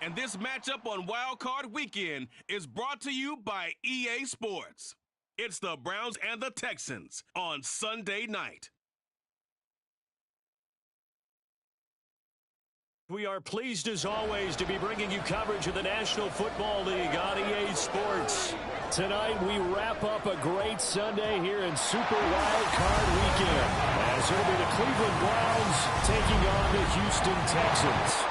And this matchup on Wild Card Weekend is brought to you by EA Sports. It's the Browns and the Texans on Sunday night. We are pleased, as always, to be bringing you coverage of the National Football League on EA Sports. Tonight, we wrap up a great Sunday here in Super Wild Card Weekend, as it'll be the Cleveland Browns taking on the Houston Texans.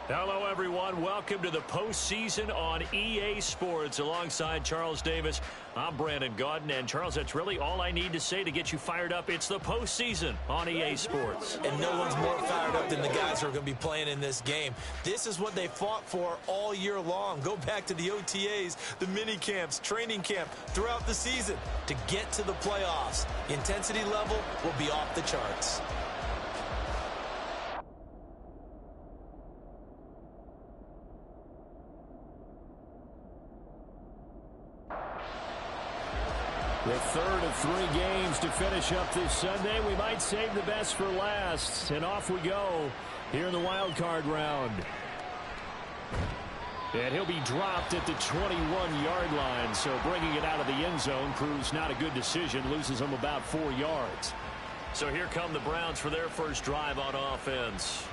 Hello, everyone. Welcome to the postseason on EA Sports. Alongside Charles Davis, I'm Brandon Gaudin. And, Charles, that's really all I need to say to get you fired up. It's the postseason on EA Sports. And no one's more fired up than the guys who are going to be playing in this game. This is what they fought for all year long. Go back to the OTAs, the mini camps, training camp, throughout the season to get to the playoffs. The intensity level will be off the charts. The third of three games to finish up this Sunday. We might save the best for last. And off we go here in the wild card round. And he'll be dropped at the 21-yard line. So bringing it out of the end zone proves not a good decision. Loses him about 4 yards. So here come the Browns for their first drive on offense.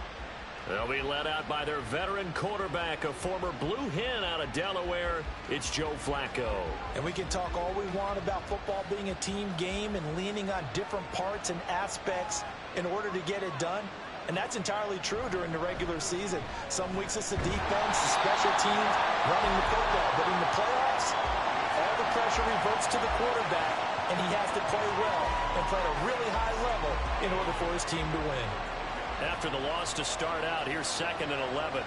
They'll be led out by their veteran quarterback, a former Blue Hen out of Delaware. It's Joe Flacco. And we can talk all we want about football being a team game and leaning on different parts and aspects in order to get it done. And that's entirely true during the regular season. Some weeks it's the defense, the special teams, running the football. But in the playoffs, all the pressure reverts to the quarterback, and he has to play well and play at a really high level in order for his team to win. After the loss to start out, here's 2nd and 11.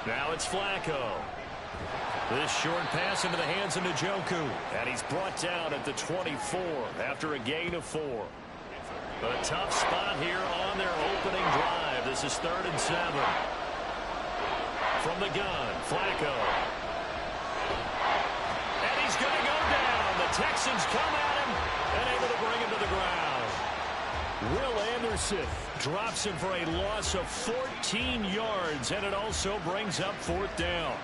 Now it's Flacco. This short pass into the hands of Njoku. And he's brought down at the 24 after a gain of 4. A tough spot here on their opening drive. This is 3rd and 7. From the gun, Flacco. And he's going to go down. The Texans come at him and able to bring him to the ground. Will Anderson drops him for a loss of 14 yards, and it also brings up 4th down.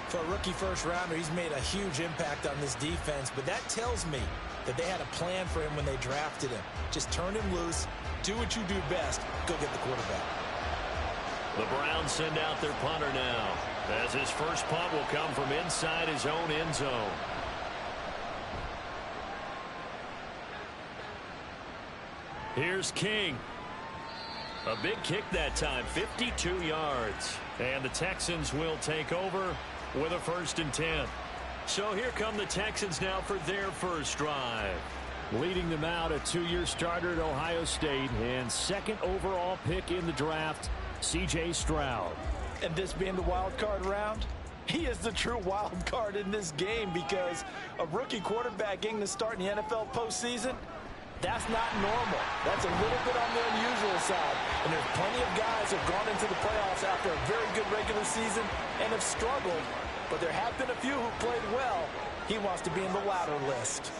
For a rookie first-rounder, he's made a huge impact on this defense, but that tells me that they had a plan for him when they drafted him. Just turn him loose, do what you do best, go get the quarterback. The Browns send out their punter now, as his first punt will come from inside his own end zone. Here's King. A big kick that time, 52 yards. And the Texans will take over with a 1st and 10. So here come the Texans now for their first drive. Leading them out, a 2-year starter at Ohio State and 2nd overall pick in the draft, C.J. Stroud. And this being the wild card round, he is the true wild card in this game because a rookie quarterback getting to start in the NFL postseason, that's not normal. That's a little bit on the unusual side. And there's plenty of guys who have gone into the playoffs after a very good regular season and have struggled. But there have been a few who played well. He wants to be in the latter list.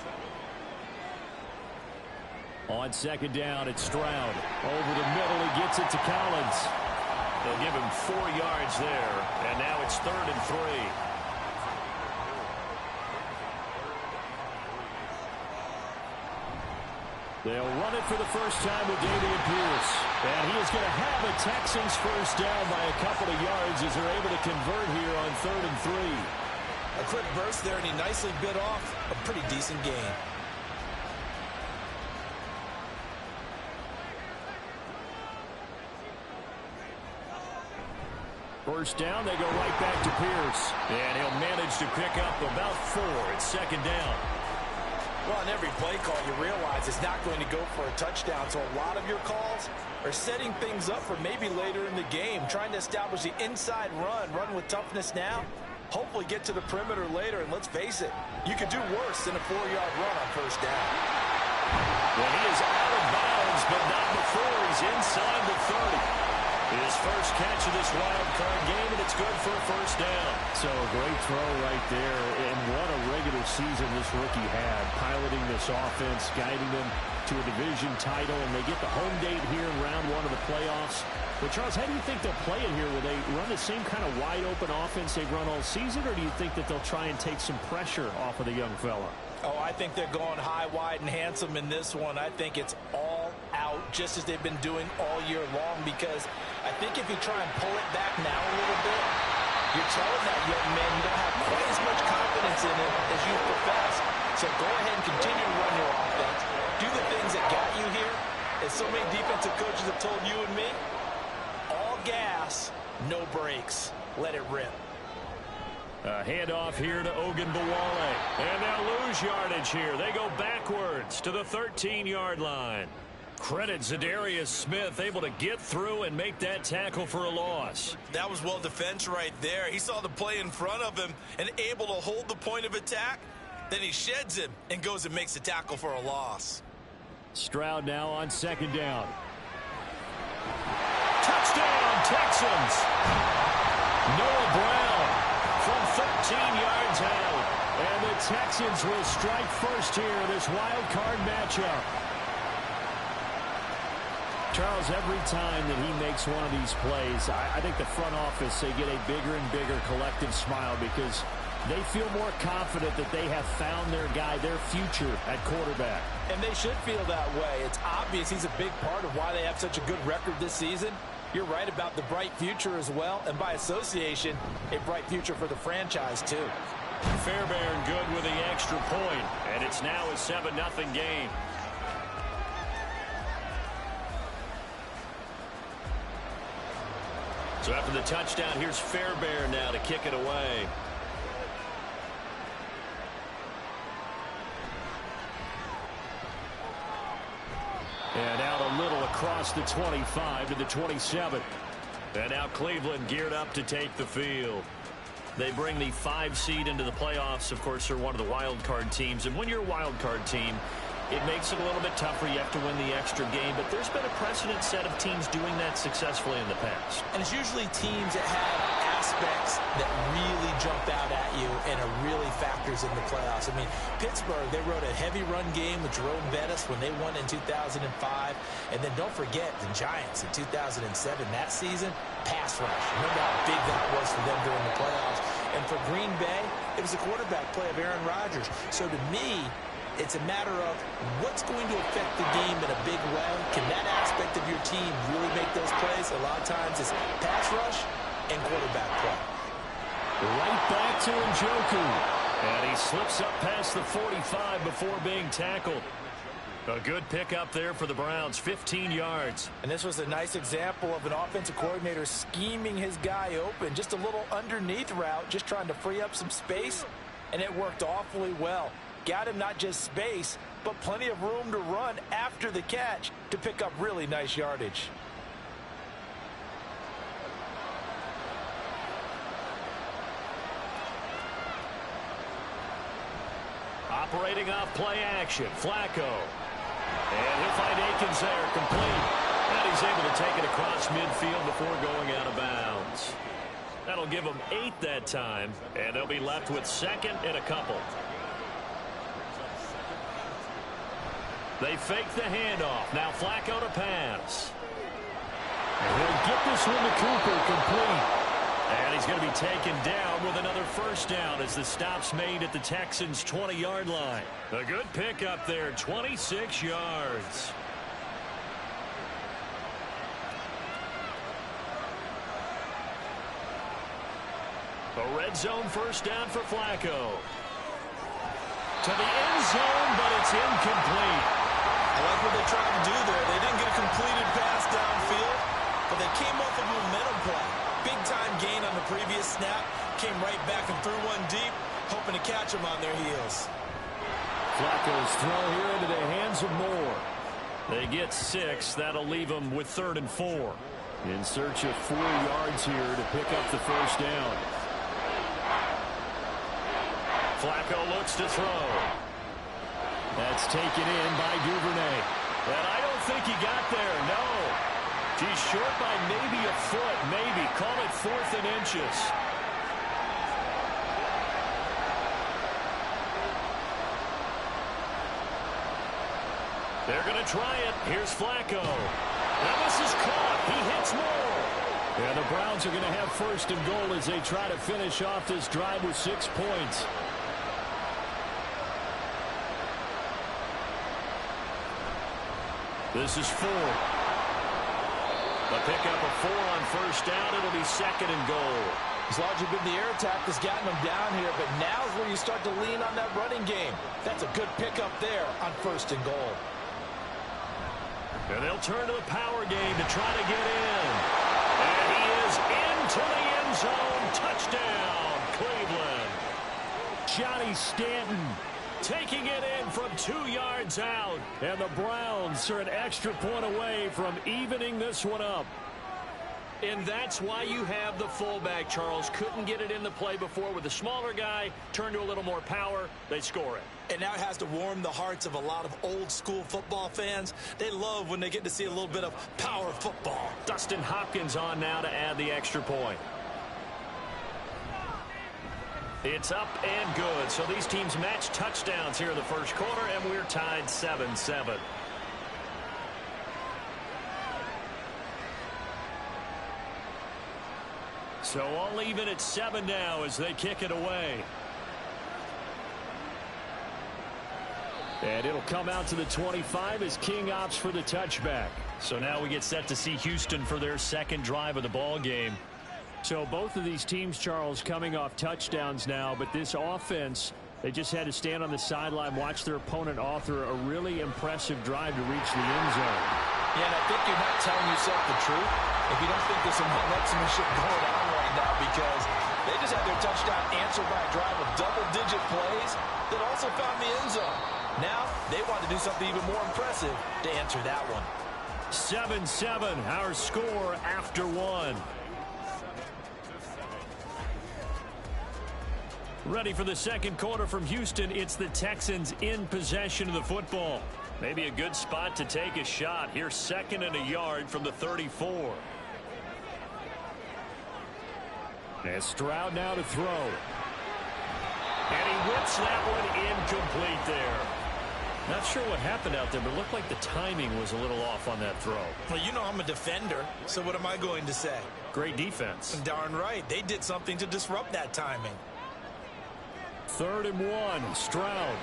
On 2nd down, it's Stroud. Over the middle, he gets it to Collins. They'll give him 4 yards there. And now it's 3rd and 3. They'll run it for the first time with Dameon Pierce. And he is going to have a Texans first down by a couple of yards as they're able to convert here on 3rd and 3. A quick burst there, and he nicely bit off a pretty decent gain. First down, they go right back to Pierce. And he'll manage to pick up about 4 at 2nd down. Well, on every play call, you realize it's not going to go for a touchdown. So a lot of your calls are setting things up for maybe later in the game, trying to establish the inside run with toughness now, hopefully get to the perimeter later. And let's face it, you could do worse than a 4-yard run on first down. Well, he is out of bounds, but not before he's inside the 30. His first catch of this wild card game, and it's good for a first down. So a great throw right there, and what a regular season this rookie had, piloting this offense, guiding them to a division title, and they get the home date here in round one of the playoffs. But, Charles, how do you think they'll play it here? Will they run the same kind of wide-open offense they've run all season, or do you think that they'll try and take some pressure off of the young fella? Oh, I think they're going high, wide, and handsome in this one. I think it's all out, just as they've been doing all year long, because I think if you try and pull it back now a little bit, you're telling that young man you don't have quite as much confidence in him as you profess. So go ahead and continue to run your offense. Do the things that got you here. As so many defensive coaches have told you and me, all gas, no brakes. Let it rip. A handoff here to Ogunbowale. And they'll lose yardage here. They go backwards to the 13-yard line. Credit Zadarius Smith, able to get through and make that tackle for a loss. That was well defense right there. He saw the play in front of him and able to hold the point of attack. Then he sheds him and goes and makes the tackle for a loss. Stroud now on second down. Touchdown, Texans. Noah Brown from 13 yards out. And the Texans will strike first here in this wild card matchup. Charles, every time that he makes one of these plays, I think the front office, they get a bigger and bigger collective smile because they feel more confident that they have found their guy, their future at quarterback. And they should feel that way. It's obvious he's a big part of why they have such a good record this season. You're right about the bright future as well, and by association, a bright future for the franchise too. Fairbairn good with the extra point, and it's now a 7-0 game. So after the touchdown, here's Fairbairn now to kick it away. And out a little across the 25 to the 27. And now Cleveland geared up to take the field. They bring the 5 seed into the playoffs. Of course, they're one of the wild card teams. And when you're a wild card team, it makes it a little bit tougher. You have to win the extra game. But there's been a precedent set of teams doing that successfully in the past. And it's usually teams that have aspects that really jump out at you and are really factors in the playoffs. I mean, Pittsburgh, they rode a heavy run game with Jerome Bettis when they won in 2005. And then don't forget the Giants in 2007, that season, pass rush. Remember how big that was for them during the playoffs. And for Green Bay, it was the quarterback play of Aaron Rodgers. So to me, it's a matter of what's going to affect the game in a big way. Can that aspect of your team really make those plays? A lot of times it's pass rush and quarterback play. Right back to Njoku. And he slips up past the 45 before being tackled. A good pickup there for the Browns, 15 yards. And this was a nice example of an offensive coordinator scheming his guy open. Just a little underneath route, just trying to free up some space, and it worked awfully well. Got him not just space, but plenty of room to run after the catch to pick up really nice yardage. Operating off play action, Flacco. And he'll find Akins there, complete. And he's able to take it across midfield before going out of bounds. That'll give them 8 that time, and they'll be left with second and a couple. They fake the handoff. Now Flacco to pass. And he'll get this one to Cooper, complete. And he's going to be taken down with another first down as the stop's made at the Texans' 20-yard line. A good pickup there, 26 yards. A red zone first down for Flacco. To the end zone, but it's incomplete. I like what they tried to do there. They didn't get a completed pass downfield, but they came off a momentum play. Big-time gain on the previous snap. Came right back and threw one deep, hoping to catch them on their heels. Flacco's throw here into the hands of Moore. They get 6. That'll leave them with 3rd and 4. In search of 4 yards here to pick up the first down. Flacco looks to throw. That's taken in by Duvernay. And I don't think he got there, no. He's short by maybe a foot, maybe. Call it 4th and inches. They're going to try it. Here's Flacco. Now this is caught. He hits more. Yeah, the Browns are going to have 1st and goal as they try to finish off this drive with 6 points. This is 4. A pickup of 4 on 1st down. It'll be 2nd and goal. It's largely been the air attack that's gotten them down here, but now's where you start to lean on that running game. That's a good pickup there on 1st and goal. And they'll turn to the power game to try to get in. And he is into the end zone. Touchdown, Cleveland. Johnny Stanton taking it in from 2 yards out. And the Browns are an extra point away from evening this one up. And that's why you have the fullback, Charles. Couldn't get it in the play before with the smaller guy. Turn to a little more power. They score it. And now it has to warm the hearts of a lot of old-school football fans. They love when they get to see a little bit of power football. Dustin Hopkins on now to add the extra point. It's up and good. So these teams match touchdowns here in the 1st quarter, and we're tied 7-7. So all even at 7 now as they kick it away. And it'll come out to the 25 as King opts for the touchback. So now we get set to see Houston for their 2nd drive of the ball game. So both of these teams, Charles, coming off touchdowns now, but this offense, they just had to stand on the sideline, watch their opponent author a really impressive drive to reach the end zone. Yeah, and I think you're not telling yourself the truth if you don't think there's some one-upsmanship going on right now, because they just had their touchdown answered by a drive of double-digit plays that also found the end zone. Now they want to do something even more impressive to answer that one. 7-7, our score after 1. Ready for the 2nd quarter from Houston. It's the Texans in possession of the football. Maybe a good spot to take a shot. Here's 2nd and a yard from the 34. And Stroud now to throw. And he whips that one incomplete there. Not sure what happened out there, but it looked like the timing was a little off on that throw. Well, you know I'm a defender, so what am I going to say? Great defense. Darn right. They did something to disrupt that timing. 3rd and 1. Stroud.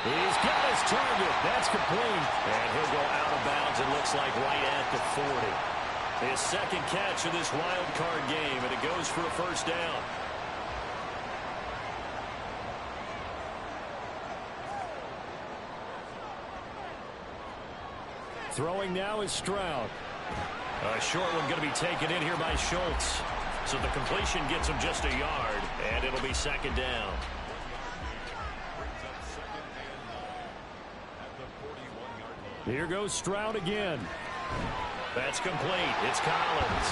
He's got his target. That's complete. And he'll go out of bounds, it looks like, right at the 40. His 2nd catch of this wild card game, and it goes for a 1st down. Throwing now is Stroud. A short one going to be taken in here by Schultz. So the completion gets him just a yard, and it'll be 2nd down. Here goes Stroud again. That's complete. It's Collins.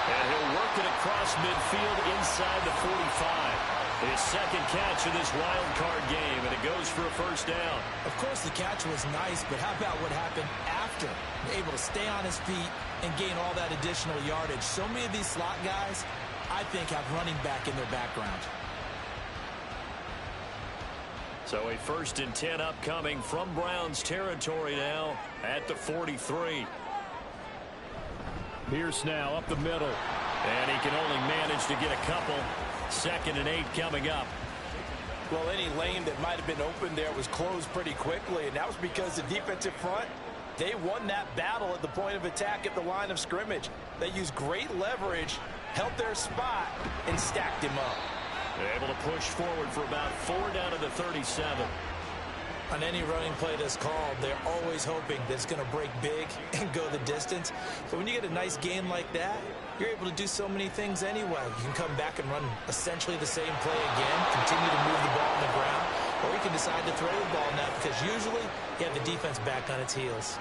And he'll work it across midfield inside the 45. His 2nd catch of this wild card game, and it goes for a 1st down. Of course, the catch was nice, but how about what happened after? Able to stay on his feet and gain all that additional yardage. So many of these slot guys, I think, have running back in their background. So a 1st and 10 upcoming from Browns territory now at the 43. Pierce now up the middle. And he can only manage to get a couple. 2nd and 8 coming up. Well, any lane that might have been open there was closed pretty quickly, and that was because the defensive front, they won that battle at the point of attack at the line of scrimmage. They used great leverage, held their spot, and stacked him up. They're able to push forward for about 4 down to the 37. On any running play that's called, they're always hoping that it's going to break big and go the distance. But when you get a nice gain like that, you're able to do so many things anyway. You can come back and run essentially the same play again, continue to move the ball on the ground, or you can decide to throw the ball now because usually you have the defense back on its heels.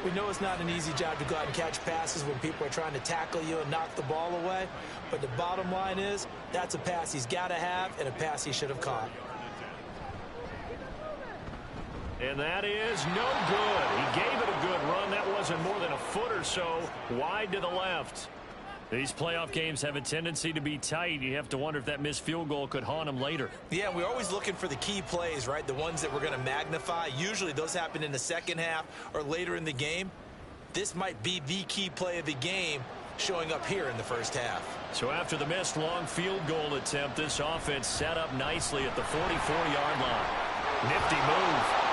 We know it's not an easy job to go out and catch passes when people are trying to tackle you and knock the ball away, but the bottom line is that's a pass he's got to have and a pass he should have caught. And that is no good. He gave it a good run. That wasn't more than a foot or so wide to the left. These playoff games have a tendency to be tight. You have to wonder if that missed field goal could haunt them later. Yeah, we're always looking for the key plays, right? The ones that we're going to magnify. Usually those happen in the second half or later in the game. This might be the key play of the game showing up here in the first half. So after the missed long field goal attempt, this offense set up nicely at the 44-yard line. Nifty move.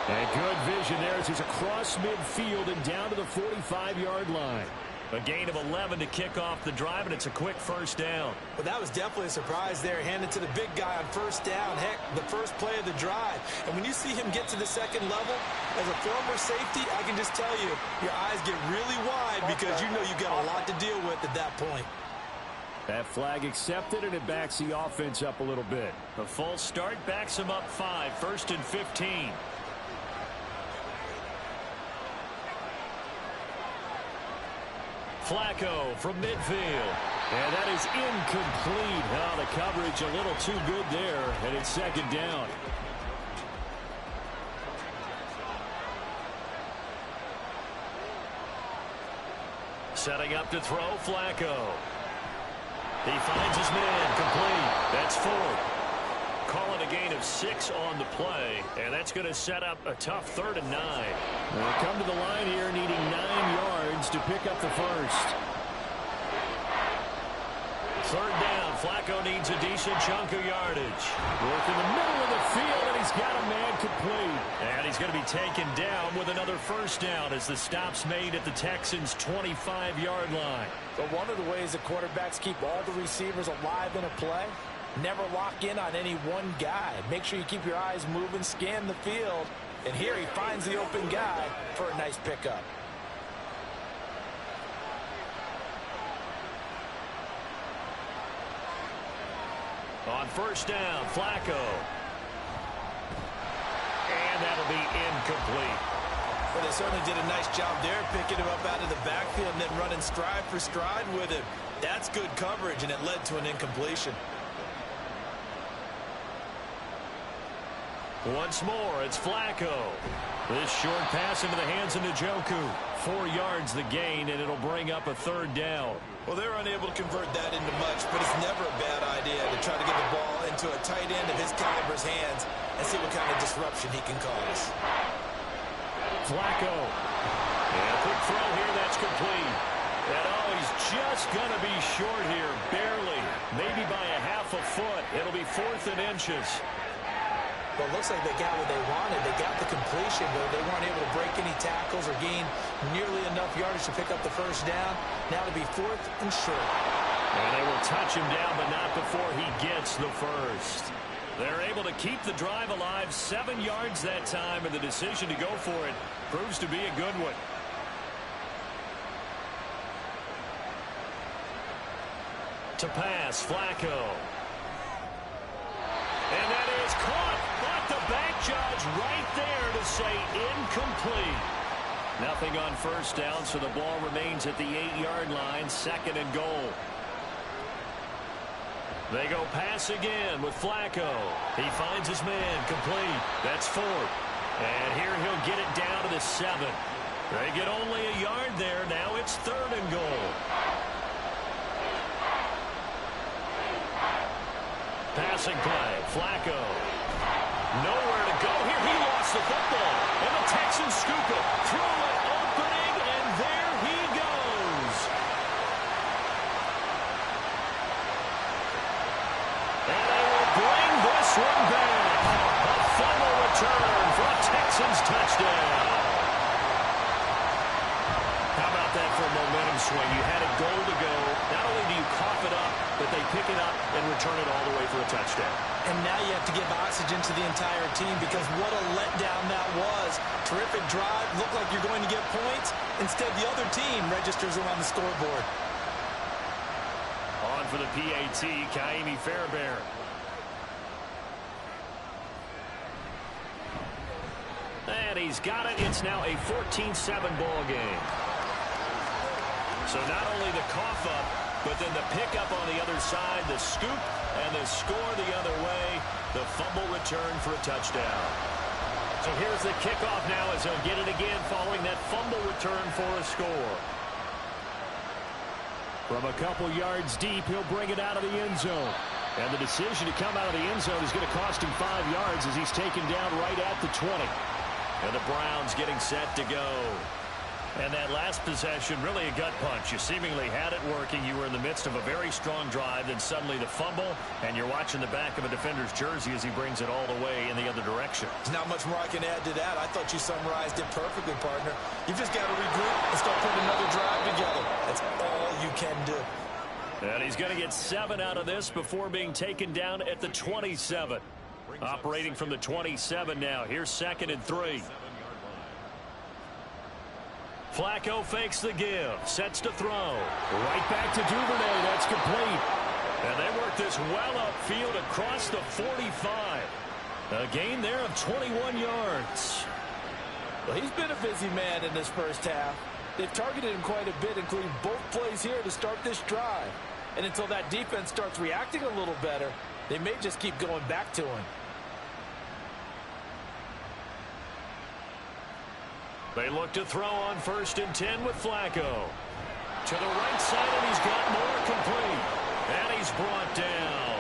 And good vision there as he's across midfield and down to the 45-yard line. A gain of 11 to kick off the drive, and it's a quick first down. Well, that was definitely a surprise there, handed to the big guy on first down. Heck, the first play of the drive. And when you see him get to the second level, as a former safety, I can just tell you, your eyes get really wide because you know you've got a lot to deal with at that point. That flag accepted, and it backs the offense up a little bit. A false start backs him up 5, 1st and 15. Flacco from midfield. And that is incomplete. Oh, the coverage a little too good there, and it's second down. Setting up to throw, Flacco. He finds his man, complete. That's 4. Calling a gain of 6 on the play, and that's going to set up a tough 3rd and 9. They'll come to the line here needing 9 yards to pick up the first. 3rd down. Flacco needs a decent chunk of yardage. Work in the middle of the field, and he's got a man complete. And he's going to be taken down with another first down as the stop's made at the Texans' 25-yard line. But one of the ways that quarterbacks keep all the receivers alive in a play, never lock in on any one guy. Make sure you keep your eyes moving, scan the field. And here he finds the open guy for a nice pickup. On first down, Flacco. And that'll be incomplete. Well, they certainly did a nice job there, picking him up out of the backfield and then running stride for stride with him. That's good coverage, and it led to an incompletion. Once more, it's Flacco. This short pass into the hands of Njoku. 4 yards the gain, and it'll bring up a 3rd down. Well, they're unable to convert that into much, but it's never a bad idea to try to get the ball into a tight end of his caliber's hands and see what kind of disruption he can cause. Flacco. And a quick throw here, that's complete. And oh, he's just going to be short here, barely. Maybe by a half a foot. It'll be 4th and inches. Well, it looks like they got what they wanted. They got the completion, but they weren't able to break any tackles or gain nearly enough yardage to pick up the first down. Now it'll be 4th and short. And they will touch him down, but not before he gets the first. They're able to keep the drive alive, 7 yards that time, and the decision to go for it proves to be a good one. To pass, Flacco. And that is caught, but the back judge right there to say incomplete. Nothing on first down, so the ball remains at the 8-yard line, 2nd and goal. They go pass again with Flacco. He finds his man, complete. That's 4. And here he'll get it down to the 7. They get only a yard there. Now it's 3rd and goal. Passing play, Flacco. Nowhere to go here. He lost the football. And the Texans scoop it. Throw it, opening, and there he goes. And they will bring this one back. A fumble return for a Texans touchdown. How about that for a momentum swing? You had a goal to go. Not only do you cough it up, but they pick it up and return it all the way for a touchdown. And now you have to give oxygen to the entire team because what a letdown that was. Terrific drive. Looked like you're going to get points. Instead, the other team registers them on the scoreboard. On for the PAT, Kaimi Fairbairn. And he's got it. It's now a 14-7 ball game. So not only the cough up, but then the pickup on the other side, the scoop, and the score the other way, the fumble return for a touchdown. So here's the kickoff now as he'll get it again following that that fumble return for a score. From a couple yards deep, he'll bring it out of the end zone. And the decision to come out of the end zone is going to cost him 5 yards as he's taken down right at the 20. And the Browns getting set to go. And that last possession, really a gut punch. You seemingly had it working. You were in the midst of a very strong drive, then suddenly the fumble, and you're watching the back of a defender's jersey as he brings it all the way in the other direction. There's not much more I can add to that. I thought you summarized it perfectly, partner. You've just got to regroup and start putting another drive together. That's all you can do. And he's going to get 7 out of this before being taken down at the 27. Operating from the 27 now. Here's 2nd and 3. Flacco fakes the give. Sets to throw. Right back to Duvernay. That's complete. And they work this well upfield across the 45. A gain there of 21 yards. Well, he's been a busy man in this first half. They've targeted him quite a bit, including both plays here to start this drive. And until that defense starts reacting a little better, they may just keep going back to him. They look to throw on 1st and 10 with Flacco. To the right side, and he's got more complete. And he's brought down.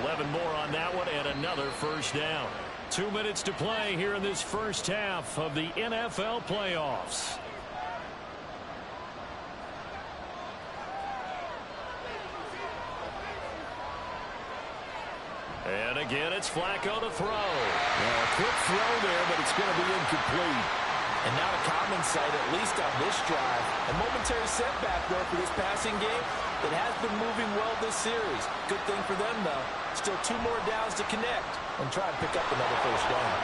11 more on that one, and another first down. 2 minutes to play here in this first half of the NFL playoffs. And again, it's Flacco to throw. A quick throw there, but it's going to be incomplete. And not a common sight, at least on this drive. A momentary setback there for this passing game. It has been moving well this series. Good thing for them, though. Still 2 more downs to connect and try and pick up another first down.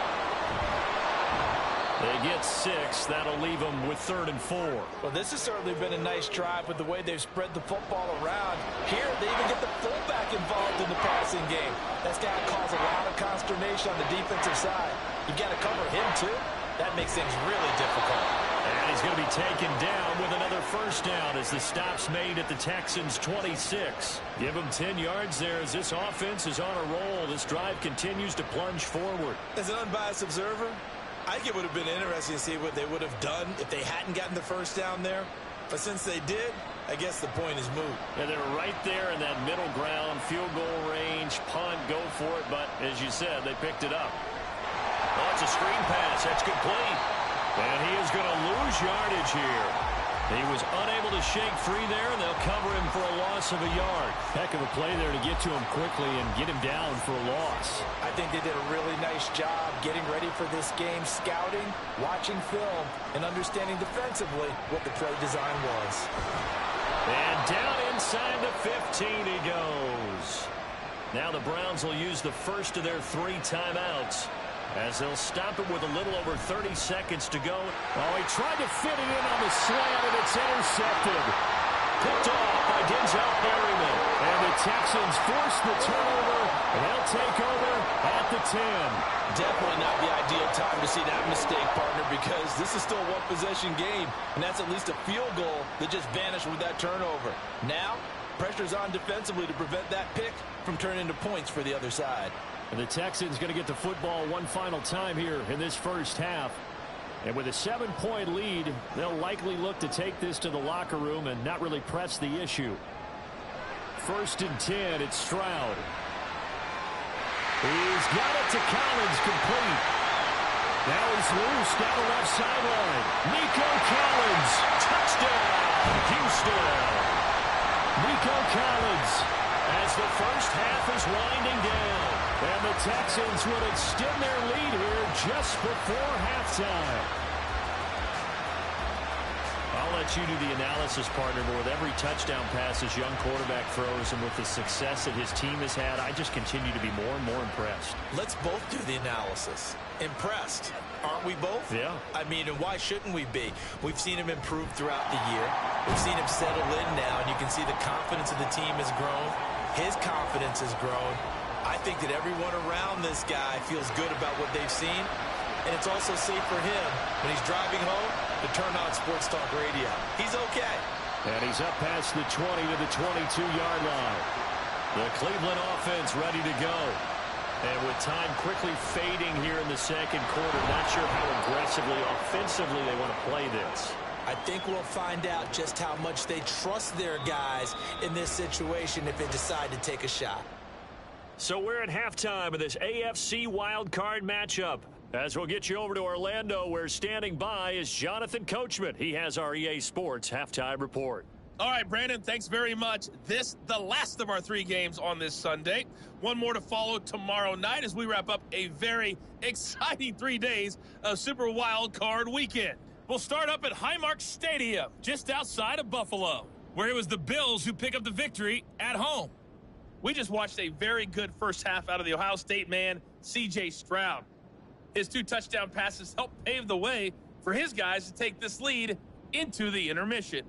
They get 6. That'll leave them with 3rd and 4. Well, this has certainly been a nice drive with the way they've spread the football around. Here, they even get the fullback involved in the passing game. That's got to cause a lot of consternation on the defensive side. You've got to cover him, too. That makes things really difficult. And he's going to be taken down with another first down as the stop's made at the Texans' 26. Give him 10 yards there as this offense is on a roll. This drive continues to plunge forward. As an unbiased observer, I think it would have been interesting to see what they would have done if they hadn't gotten the first down there. But since they did, I guess the point is moot. Yeah, they're right there in that middle ground, field goal range, punt, go for it. But as you said, they picked it up. Oh, it's a screen pass. That's complete. And he is going to lose yardage here. He was unable to shake free there, and they'll cover him for a loss of a yard. Heck of a play there to get to him quickly and get him down for a loss. I think they did a really nice job getting ready for this game, scouting, watching film, and understanding defensively what the play design was. And down inside the 15 he goes. Now the Browns will use the first of their 3 timeouts, as they'll stop it with a little over 30 seconds to go. Oh, he tried to fit it in on the slant, and it's intercepted. Picked off by Denzel Perryman. And the Texans force the turnover, and they'll take over at the 10. Definitely not the ideal time to see that mistake, partner, because this is still a one-possession game, and that's at least a field goal that just vanished with that turnover. Now, pressure's on defensively to prevent that pick from turning into points for the other side. And the Texans going to get the football one final time here in this first half. And with a 7-point lead, they'll likely look to take this to the locker room and not really press the issue. 1st and 10, it's Stroud. He's got it to Collins, complete. Now he's loose down the left sideline. Nico Collins, touchdown, Houston. Nico Collins, as the first half is winding down. And the Texans will extend their lead here just before halftime. I'll let you do the analysis, partner, but with every touchdown pass his young quarterback throws and with the success that his team has had, I just continue to be more and more impressed. Let's both do the analysis. Impressed, aren't we both? Yeah. I mean, and why shouldn't we be? We've seen him improve throughout the year. We've seen him settle in now, and you can see the confidence of the team has grown. His confidence has grown. I think that everyone around this guy feels good about what they've seen, and it's also safe for him when he's driving home to turn on Sports Talk Radio. He's okay. And he's up past the 20 to the 22-yard line. The Cleveland offense ready to go. And with time quickly fading here in the second quarter, not sure how aggressively, offensively they want to play this. I think we'll find out just how much they trust their guys in this situation if they decide to take a shot. So we're at halftime of this AFC wildcard matchup. As we'll get you over to Orlando, where standing by is Jonathan Coachman. He has our EA Sports halftime report. All right, Brandon, thanks very much. The last of our 3 games on this Sunday. One more to follow tomorrow night as we wrap up a very exciting 3 days of Super Wild Card Weekend. We'll start up at Highmark Stadium, just outside of Buffalo, where it was the Bills who pick up the victory at home. We just watched a very good first half out of the Ohio State man, C.J. Stroud. His 2 touchdown passes helped pave the way for his guys to take this lead into the intermission.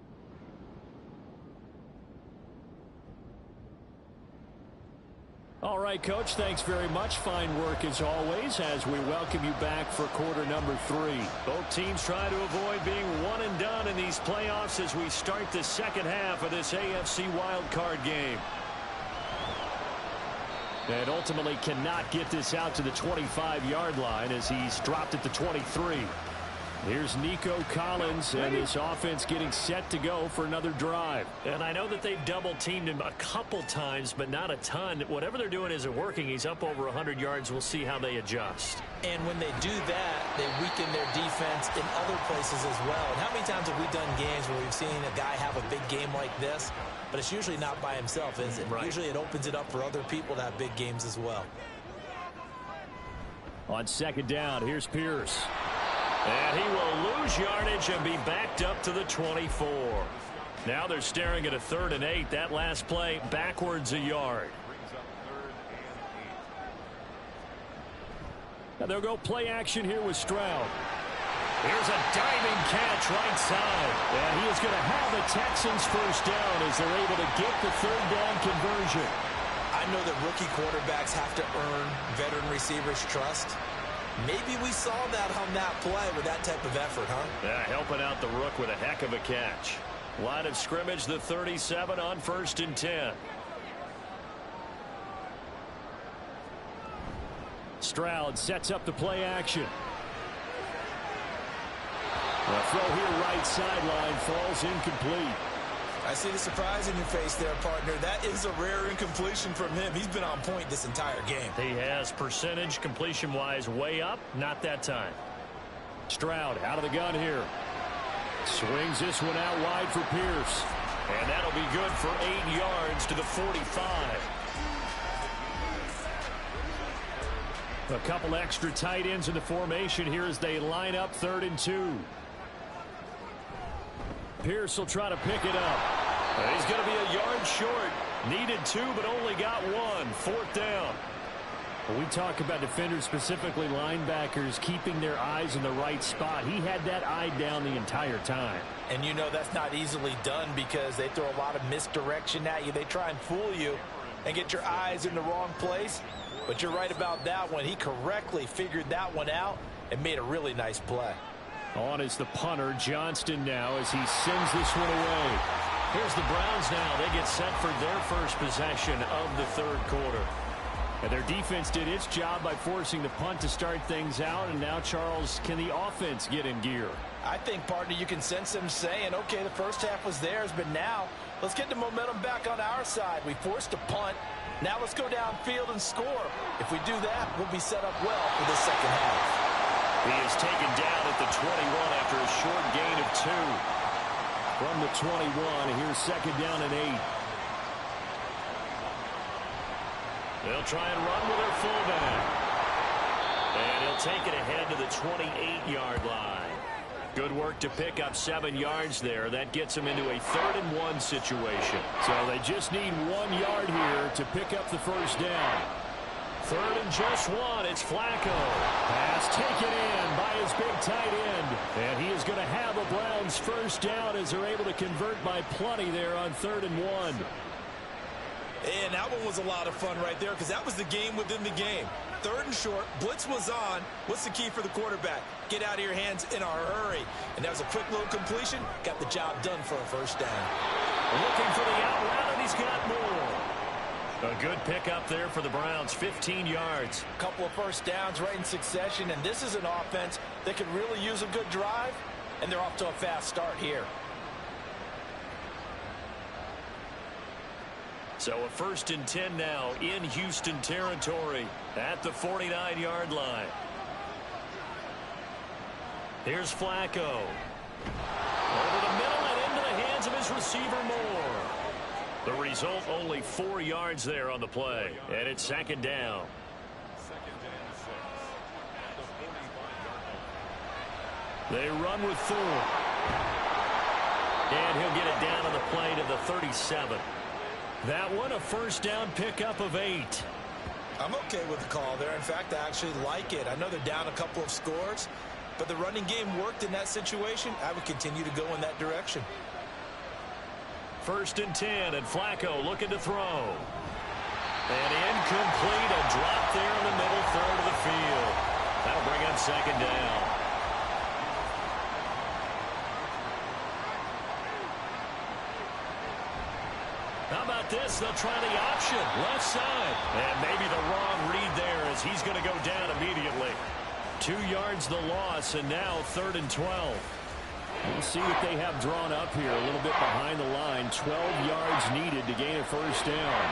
All right, Coach, thanks very much. Fine work as always as we welcome you back for quarter number 3. Both teams try to avoid being one and done in these playoffs as we start the second half of this AFC wildcard game. And ultimately cannot get this out to the 25-yard line as he's dropped at the 23. Here's Nico Collins, and this offense getting set to go for another drive. And I know that they've double-teamed him a couple times, but not a ton. Whatever they're doing isn't working. He's up over 100 yards. We'll see how they adjust. And when they do that, they weaken their defense in other places as well. And how many times have we done games where we've seen a guy have a big game like this? But it's usually not by himself, is it? Right. Usually it opens it up for other people to have big games as well. On second down, here's Pierce. And he will lose yardage and be backed up to the 24. Now they're staring at a 3rd and 8. That last play backwards a yard. Now they'll go play action here with Stroud. Here's a diving catch right side. And he is going to have the Texans first down as they're able to get the 3rd down conversion. I know that rookie quarterbacks have to earn veteran receivers' trust. Maybe we saw that on that play with that type of effort, huh? Yeah, helping out the rook with a heck of a catch. Line of scrimmage, the 37 on 1st and 10. Stroud sets up the play action. The throw here right sideline falls incomplete. I see the surprise in your face there, partner. That is a rare incompletion from him. He's been on point this entire game. He has percentage completion-wise way up. Not that time. Stroud out of the gun here. Swings this one out wide for Pierce. And that'll be good for 8 yards to the 45. A couple extra tight ends in the formation here as they line up 3rd and 2. Pierce will try to pick it up. He's going to be a yard short. Needed 2, but only got 1. 4th down. When we talk about defenders, specifically linebackers, keeping their eyes in the right spot, he had that eye down the entire time. And you know that's not easily done because they throw a lot of misdirection at you. They try and fool you and get your eyes in the wrong place. But you're right about that one. He correctly figured that one out and made a really nice play. On is the punter, Johnston, now as he sends this one away. Here's the Browns now. They get set for their first possession of the 3rd quarter. And their defense did its job by forcing the punt to start things out. And now, Charles, can the offense get in gear? I think, partner, you can sense them saying, okay, the first half was theirs, but now let's get the momentum back on our side. We forced a punt. Now let's go downfield and score. If we do that, we'll be set up well for the second half. He is taken down at the 21 after a short gain of 2. From the 21, here's 2nd down and 8. They'll try and run with their fullback. And he'll take it ahead to the 28-yard line. Good work to pick up 7 yards there. That gets them into a 3rd and 1 situation. So they just need 1 yard here to pick up the first down. 3rd and just 1. It's Flacco. Pass taken in by his big tight end. And he is going to have a Browns first down as they're able to convert by plenty there on 3rd and 1. And that one was a lot of fun right there because that was the game within the game. 3rd and short. Blitz was on. What's the key for the quarterback? Get out of your hands in a hurry. And that was a quick little completion. Got the job done for a first down. Looking for the out route, and he's got more. A good pickup there for the Browns, 15 yards. A couple of first downs right in succession, and this is an offense that could really use a good drive, and they're off to a fast start here. So a 1st and 10 now in Houston territory at the 49-yard line. Here's Flacco. Over the middle and into the hands of his receiver Moore. The result, only 4 yards there on the play. And it's 2nd down. They run with 4. And he'll get it down on the play to the 37. That one a 1st down pickup of 8. I'm okay with the call there. In fact, I actually like it. I know they're down a couple of scores, but the running game worked in that situation. I would continue to go in that direction. 1st and 10, and Flacco looking to throw. And incomplete, a drop there in the middle third of the field. That'll bring up 2nd down. How about this? They'll try the option, left side. And maybe the wrong read there as he's going to go down immediately. 2 yards the loss, and now 3rd and 12. We'll see what they have drawn up here. A little bit behind the line. 12 yards needed to gain a 1st down.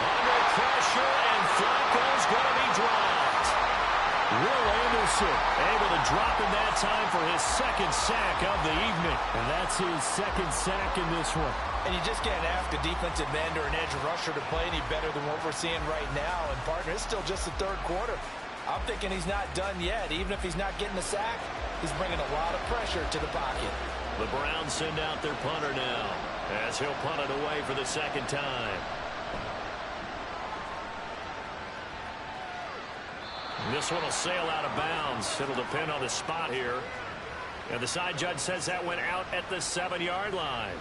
Under pressure, and Flacco's going to be dropped. Will Anderson able to drop him that time for his 2nd sack of the evening. And that's his 2nd sack in this one. And you just can't ask a defensive end or an edge rusher to play any better than what we're seeing right now. And, partner, it's still just the 3rd quarter. I'm thinking he's not done yet. Even if he's not getting the sack, he's bringing a lot of pressure to the pocket. The Browns send out their punter now as he'll punt it away for the 2nd time. This one will sail out of bounds. It'll depend on the spot here. And the side judge says that went out at the 7-yard line.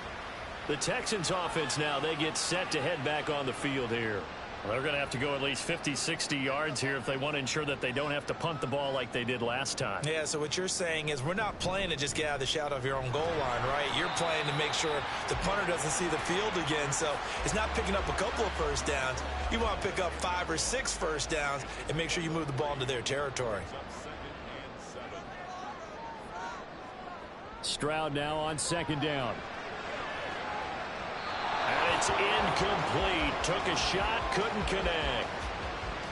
The Texans offense now, they get set to head back on the field here. Well, they're going to have to go at least 50, 60 yards here if they want to ensure that they don't have to punt the ball like they did last time. Yeah, so what you're saying is we're not playing to just get out of the shadow of your own goal line, right? You're playing to make sure the punter doesn't see the field again. So it's not picking up a couple of 1st downs. You want to pick up 5 or 6 1st downs and make sure you move the ball into their territory. Stroud now on 2nd down. And it's incomplete. Took a shot, couldn't connect.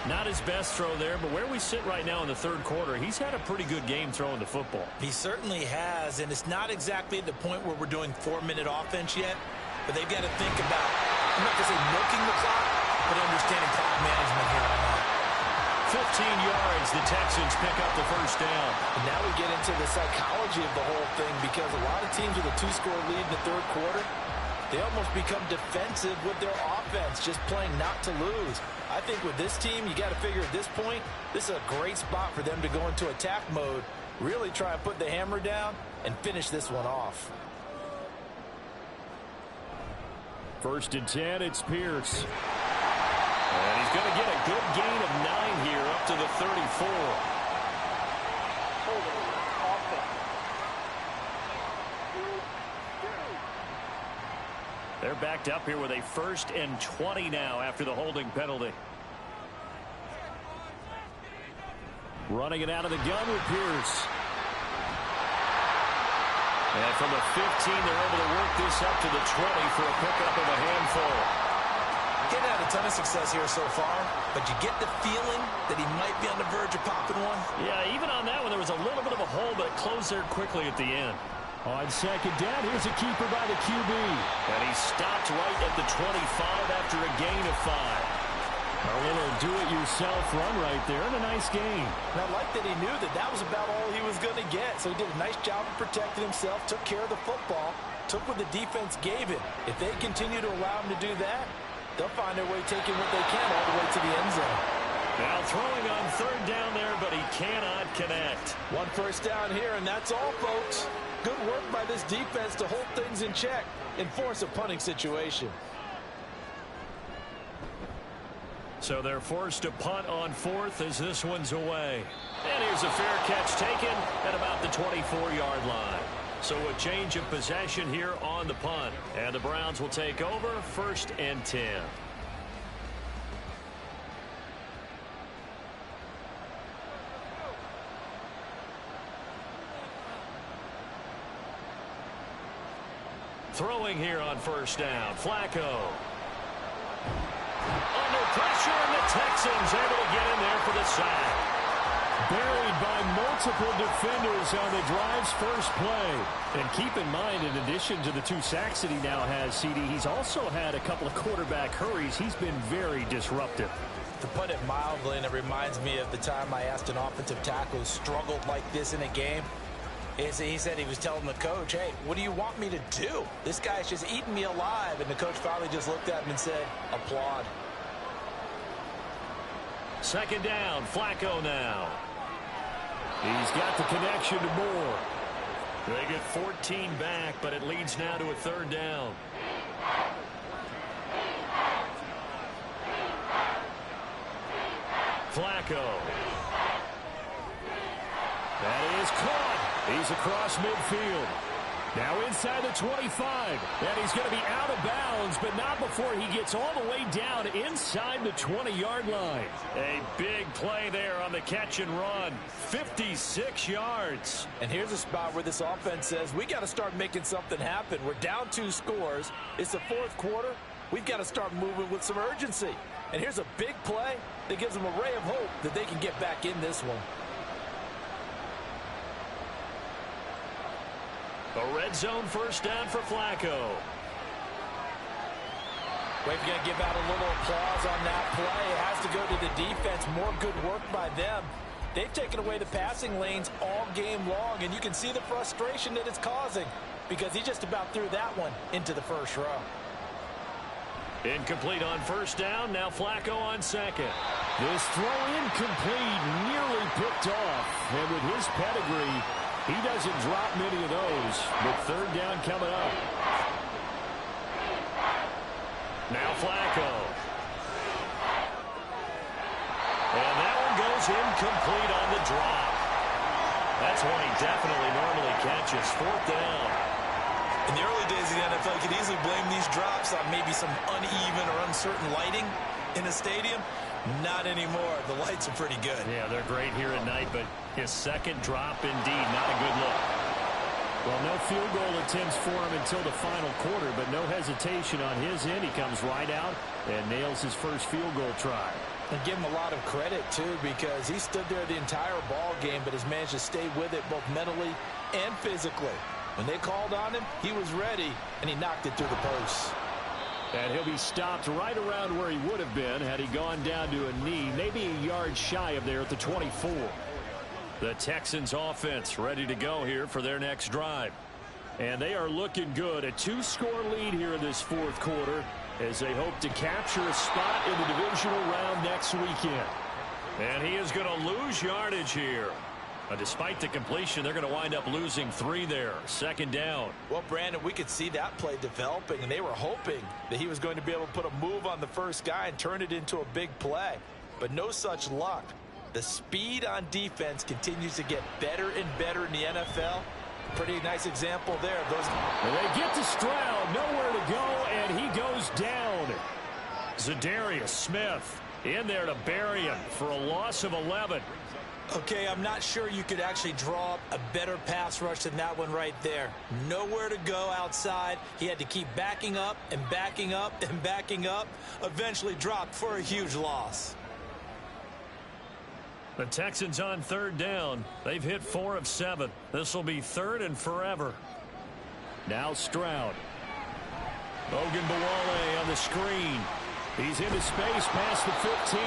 Not his best throw there, but where we sit right now in the 3rd quarter, he's had a pretty good game throwing the football. He certainly has, and it's not exactly at the point where we're doing 4-minute offense yet, but they've got to think about, I'm not going to say milking the clock, but understanding clock management here on that. 15 yards, the Texans pick up the 1st down. And now we get into the psychology of the whole thing, because a lot of teams with a 2-score lead in the 3rd quarter, they almost become defensive with their offense, just playing not to lose. I think with this team, you got to figure at this point, this is a great spot for them to go into attack mode, really try and put the hammer down and finish this one off. 1st and 10, it's Pierce. And he's going to get a good gain of 9 here up to the 34. They're backed up here with a 1st and 20 now after the holding penalty. Running it out of the gun with Pierce. And from the 15, they're able to work this up to the 20 for a pickup of a handful. Getting had a ton of success here so far, but you get the feeling that he might be on the verge of popping one. Yeah, even on that one, there was a little bit of a hole, but it closed there quickly at the end. On 2nd down, here's a keeper by the QB. And he stopped right at the 25 after a gain of 5. A little do-it-yourself run right there, and a nice gain. And I like that he knew that that was about all he was going to get. So he did a nice job of protecting himself, took care of the football, took what the defense gave him. If they continue to allow him to do that, they'll find their way taking what they can all the way to the end zone. Now throwing on 3rd down there, but he cannot connect. 1 1st down here, and that's all, folks. Good work by this defense to hold things in check and force a punting situation. So they're forced to punt on 4th as this one's away. And here's a fair catch taken at about the 24-yard line. So a change of possession here on the punt. And the Browns will take over 1st and 10. Throwing here on 1st down, Flacco. Under pressure, and the Texans able to get in there for the sack. Buried by multiple defenders on the drive's first play. And keep in mind, in addition to the 2 sacks that he now has, CD, he's also had a couple of quarterback hurries. He's been very disruptive. To put it mildly, and it reminds me of the time I asked an offensive tackle who struggled like this in a game. He said he was telling the coach, hey, what do you want me to do? This guy's just eating me alive. And the coach finally just looked at him and said, applaud. 2nd down, Flacco now. He's got the connection to Moore. They get 14 back, but it leads now to a 3rd down. Flacco. That is caught. He's across midfield. Now inside the 25. And he's going to be out of bounds, but not before he gets all the way down inside the 20-yard line. A big play there on the catch and run. 56 yards. And here's a spot where this offense says, we got to start making something happen. We're down 2 scores. It's the 4th quarter. We've got to start moving with some urgency. And here's a big play that gives them a ray of hope that they can get back in this one. A red zone 1st down for Flacco. We're going to give out a little applause on that play. It has to go to the defense. More good work by them. They've taken away the passing lanes all game long, and you can see the frustration that it's causing because he just about threw that one into the 1st row. Incomplete on 1st down. Now Flacco on 2nd. This throw incomplete, nearly picked off. And with his pedigree, he doesn't drop many of those. But 3rd down coming up. Now Flacco. And that one goes incomplete on the drop. That's one he definitely normally catches. 4th down. In the early days of the NFL, you could easily blame these drops on maybe some uneven or uncertain lighting in a stadium. Not anymore. The lights are pretty good. Yeah, they're great here at night, but his 2nd drop, indeed, not a good look. Well, no field goal attempts for him until the final quarter, but no hesitation on his end. He comes right out and nails his first field goal try. And give him a lot of credit, too, because he stood there the entire ball game, but has managed to stay with it both mentally and physically. When they called on him, he was ready, and he knocked it through the post. And he'll be stopped right around where he would have been had he gone down to a knee, maybe a yard shy of there at the 24. The Texans offense ready to go here for their next drive. And they are looking good. A 2-score lead here in this 4th quarter as they hope to capture a spot in the divisional round next weekend. And he is going to lose yardage here. Despite the completion, they're going to wind up losing 3 there. 2nd down. Well, Brandon, we could see that play developing, and they were hoping that he was going to be able to put a move on the first guy and turn it into a big play. But no such luck. The speed on defense continues to get better and better in the NFL. Pretty nice example there. And they get to Stroud, nowhere to go, and he goes down. Zadarius Smith in there to bury him for a loss of 11. Okay, I'm not sure you could actually draw up a better pass rush than that one right there. Nowhere to go outside. He had to keep backing up and backing up and backing up. Eventually dropped for a huge loss. The Texans on 3rd down. They've hit 4 of 7. This will be 3rd and forever. Now Stroud. Ogunbowale on the screen. He's into space past the 15.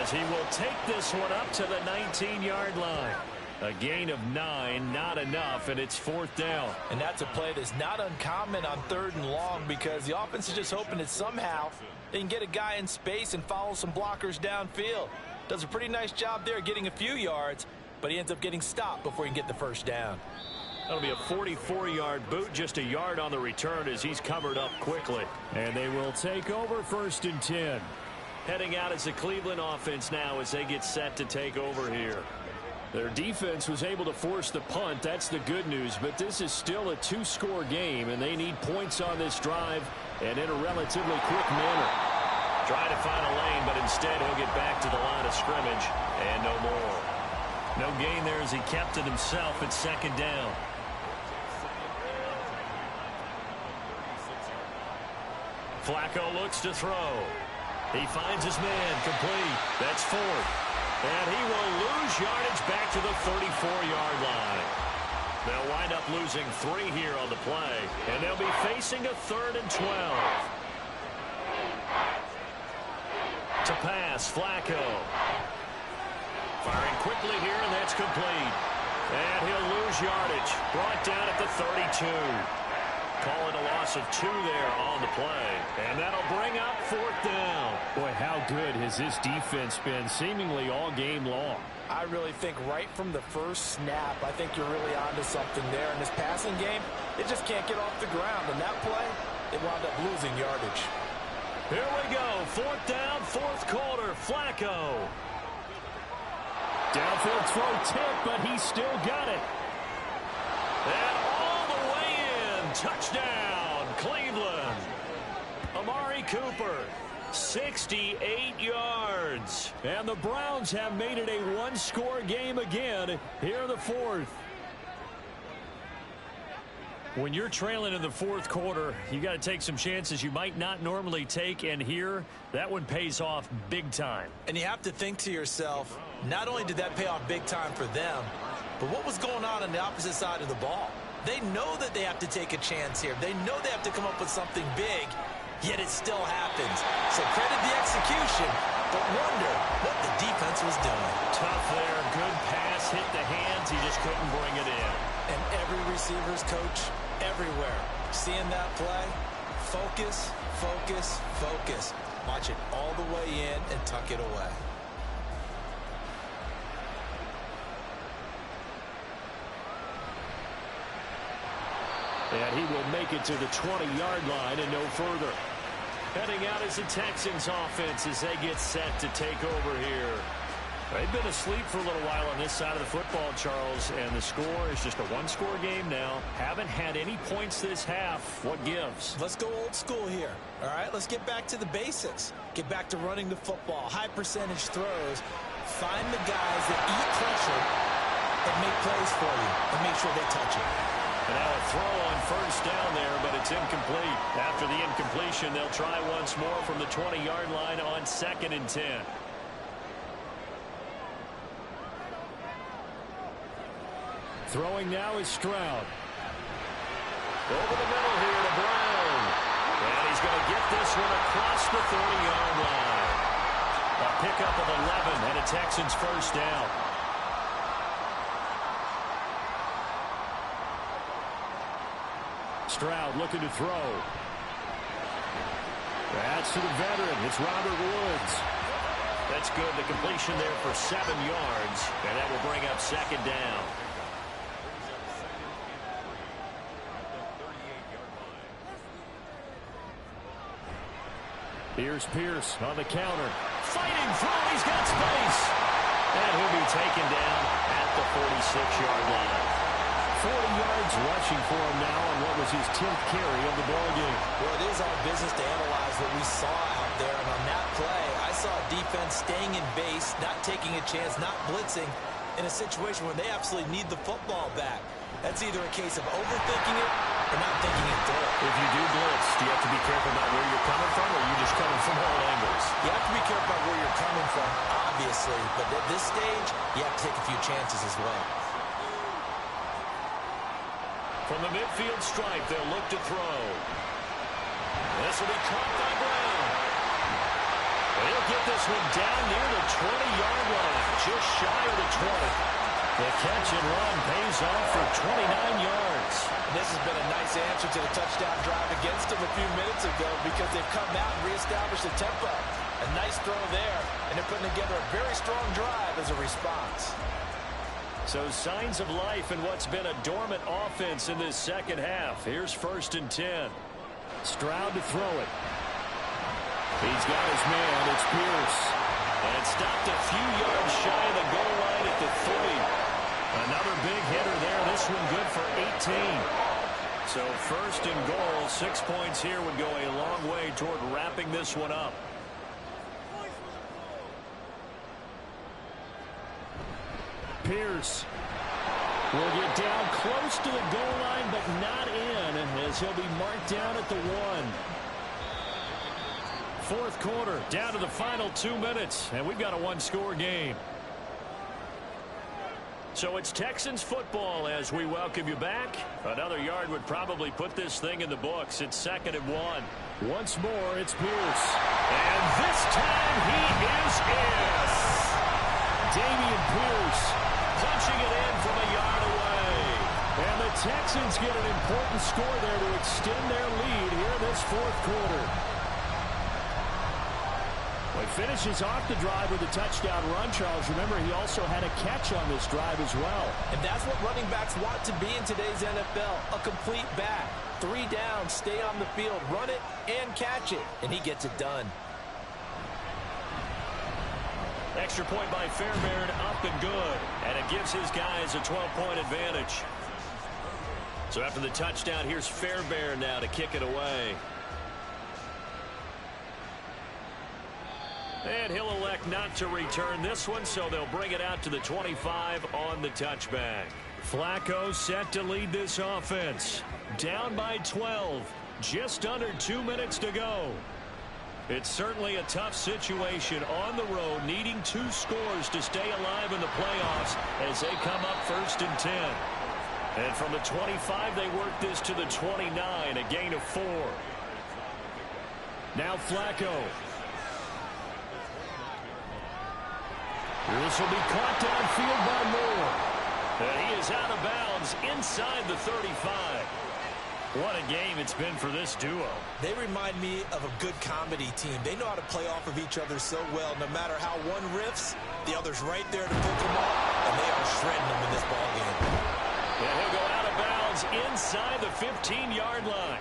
As he will take this one up to the 19-yard line. A gain of 9, not enough, and it's 4th down. And that's a play that's not uncommon on 3rd and long because the offense is just hoping that somehow they can get a guy in space and follow some blockers downfield. Does a pretty nice job there getting a few yards, but he ends up getting stopped before he can get the 1st down. That'll be a 44-yard boot, just a yard on the return as he's covered up quickly. And they will take over 1st and 10. Heading out as the Cleveland offense now as they get set to take over here. Their defense was able to force the punt. That's the good news. But this is still a two-score game, and they need points on this drive and in a relatively quick manner. Trying to find a lane, but instead he'll get back to the line of scrimmage and no more. No gain there as he kept it himself at second down. Flacco looks to throw. He finds his man complete. That's fourth. And he will lose yardage back to the 34-yard line. They'll wind up losing 3 here on the play. And they'll be facing a 3rd and 12. To pass, Flacco. Firing quickly here, and that's complete. And he'll lose yardage. Brought down at the 32. Call it a loss of 2 there on the play. And that'll bring up 4th down. Boy, how good has this defense been seemingly all game long? I really think right from the first snap, I think you're really onto something there. In this passing game, it just can't get off the ground. And that play, it wound up losing yardage. Here we go. 4th down, 4th quarter. Flacco. Downfield throw tip, but he still got it. And all the way in. Touchdown, Cleveland. Amari Cooper, 68 yards. And the Browns have made it a one-score game again here in the 4th. When you're trailing in the 4th quarter, you got to take some chances you might not normally take, and here, that one pays off big time. And you have to think to yourself, not only did that pay off big time for them, but what was going on the opposite side of the ball? They know that they have to take a chance here. They know they have to come up with something big, yet it still happens. So credit the execution, but wonder what the defense was doing. Tough there, good pass, hit the hands, he just couldn't bring it in. And every receiver's coach, everywhere, seeing that play, focus, focus, focus. Watch it all the way in and tuck it away. And he will make it to the 20-yard line and no further. Heading out is the Texans offense as they get set to take over here. They've been asleep for a little while on this side of the football, Charles, and the score is just a one-score game now. Haven't had any points this half. What gives? Let's go old school here. All right, let's get back to the basics. Get back to running the football, high percentage throws. Find the guys that eat pressure and make plays for you and make sure they touch it. And now a throw on first down there, but it's incomplete. After the incompletion, they'll try once more from the 20-yard line on 2nd and 10. Throwing now is Stroud. Over the middle here to Brown. And he's going to get this one across the 30-yard line. A pickup of 11 and a Texans first down. Stroud looking to throw. That's to the veteran. It's Robert Woods. That's good. The completion there for 7 yards. And that will bring up 2nd down. Here's Pierce on the counter. Fighting through. He's got space. And he'll be taken down at the 46-yard line. 40 yards rushing for him now on what was his 10th carry of the ballgame. Well, it is our business to analyze what we saw out there. And on that play, I saw defense staying in base, not taking a chance, not blitzing in a situation where they absolutely need the football back. That's either a case of overthinking it or not thinking it through. If you do blitz, do you have to be careful about where you're coming from, or are you just coming from all angles? You have to be careful about where you're coming from, obviously. But at this stage, you have to take a few chances as well. From the midfield stripe, they'll look to throw. This will be caught by Brown. He'll get this one down near the 20-yard line, just shy of the 20. The catch and run pays off for 29 yards. This has been a nice answer to the touchdown drive against them a few minutes ago because they've come out and reestablished the tempo. A nice throw there, and they're putting together a very strong drive as a response. So signs of life in what's been a dormant offense in this second half. Here's 1st and 10. Stroud to throw it. He's got his man. It's Pierce. And stopped a few yards shy of the goal line lead at the 3. Another big hitter there. This one good for 18. So first and goal, 6 points here would go a long way toward wrapping this one up. Pierce will get down close to the goal line, but not in, as he'll be marked down at the 1. Fourth quarter, down to the final 2 minutes, and we've got a one-score game. So it's Texans football as we welcome you back. Another yard would probably put this thing in the books. It's 2nd and 1. Once more, it's Pierce. And this time he is in. Dameon Pierce punching it in from a yard away. And the Texans get an important score there to extend their lead here in this fourth quarter. Well, he finishes off the drive with a touchdown run, Charles. Remember, he also had a catch on this drive as well. And that's what running backs want to be in today's NFL, a complete back. 3 down, stay on the field, run it, and catch it. And he gets it done. Extra point by Fairbairn, up and good. And it gives his guys a 12-point advantage. So after the touchdown, here's Fairbairn now to kick it away. And he'll elect not to return this one, so they'll bring it out to the 25 on the touchback. Flacco set to lead this offense. Down by 12. Just under 2 minutes to go. It's certainly a tough situation on the road, needing 2 scores to stay alive in the playoffs as they come up 1st and 10. And from the 25, they work this to the 29, a gain of 4. Now Flacco. This will be caught downfield by Moore. And he is out of bounds inside the 35. What a game it's been for this duo. They remind me of a good comedy team. They know how to play off of each other so well. No matter how one riffs, the other's right there to pick them up, and they are shredding them in this ballgame. And he'll go out of bounds inside the 15-yard line.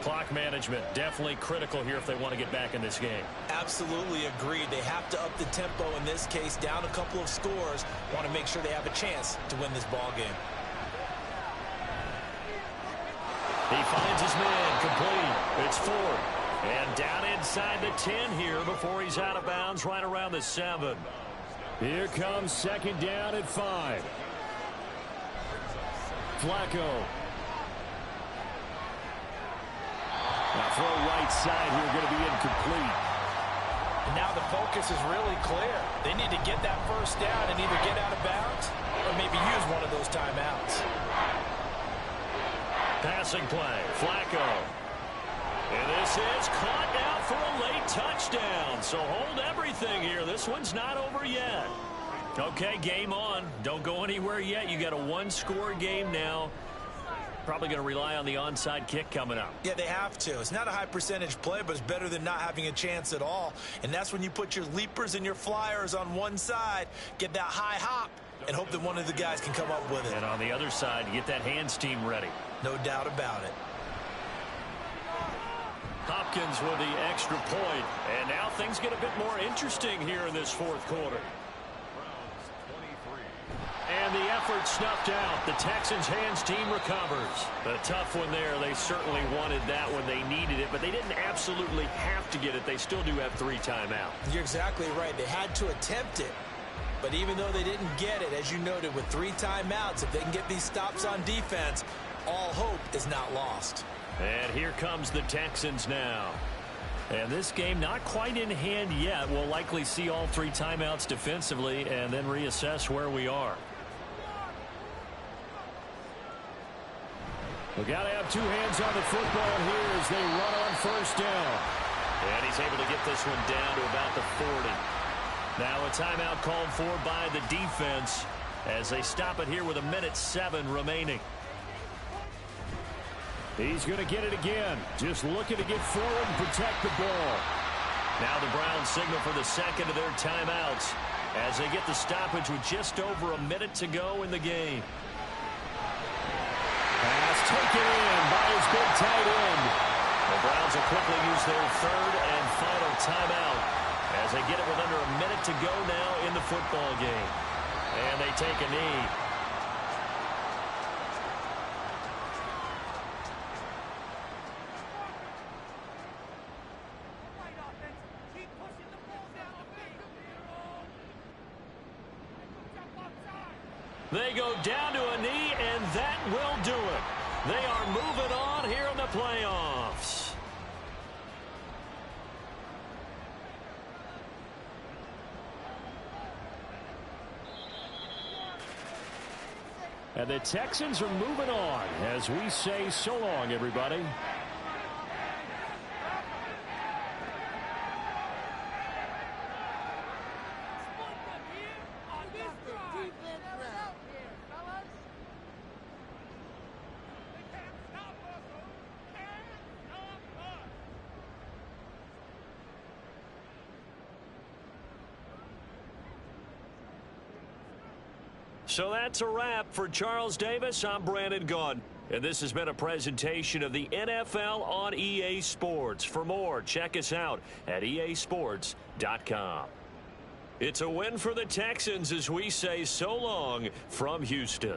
Clock management definitely critical here if they want to get back in this game. Absolutely agreed. They have to up the tempo in this case, down a couple of scores. Want to make sure they have a chance to win this ball game. He finds his man complete. It's 4. And down inside the 10 here before he's out of bounds right around the 7. Here comes 2nd down at 5. Flacco. Now throw right side here, going to be incomplete. And now the focus is really clear. They need to get that first down and either get out of bounds or maybe use one of those timeouts. Passing play, Flacco. And this is caught out for a late touchdown. So hold everything here. This one's not over yet. Okay, game on. Don't go anywhere yet. You got a one-score game now. Probably going to rely on the onside kick coming up. Yeah, they have to. It's not a high percentage play, but it's better than not having a chance at all. And that's when you put your leapers and your flyers on one side, get that high hop, and hope that one of the guys can come up with it. And on the other side, get that hands team ready. No doubt about it. Hopkins with the extra point. And now things get a bit more interesting here in this fourth quarter. And the effort snuffed out. The Texans' hands team recovers. A tough one there. They certainly wanted that when they needed it, but they didn't absolutely have to get it. They still do have 3 timeouts. You're exactly right. They had to attempt it. But even though they didn't get it, as you noted, with 3 timeouts, if they can get these stops on defense, all hope is not lost. And here comes the Texans now. And this game not quite in hand yet. We'll likely see all 3 timeouts defensively and then reassess where we are. We got to have 2 hands on the football here as they run on first down. And he's able to get this one down to about the 40. Now a timeout called for by the defense as they stop it here with 1:07 remaining. He's going to get it again. Just looking to get forward and protect the ball. Now the Browns signal for the second of their timeouts as they get the stoppage with just over a minute to go in the game. Pass taken in by his big tight end. The Browns will quickly use their 3rd and final timeout as they get it with under a minute to go now in the football game. And they take a knee. They go down to a knee, and that will do it. They are moving on here in the playoffs. And the Texans are moving on as we say so long, everybody. So that's a wrap for Charles Davis. I'm Brandon Gunn. And this has been a presentation of the NFL on EA Sports. For more, check us out at easports.com. It's a win for the Texans as we say so long from Houston.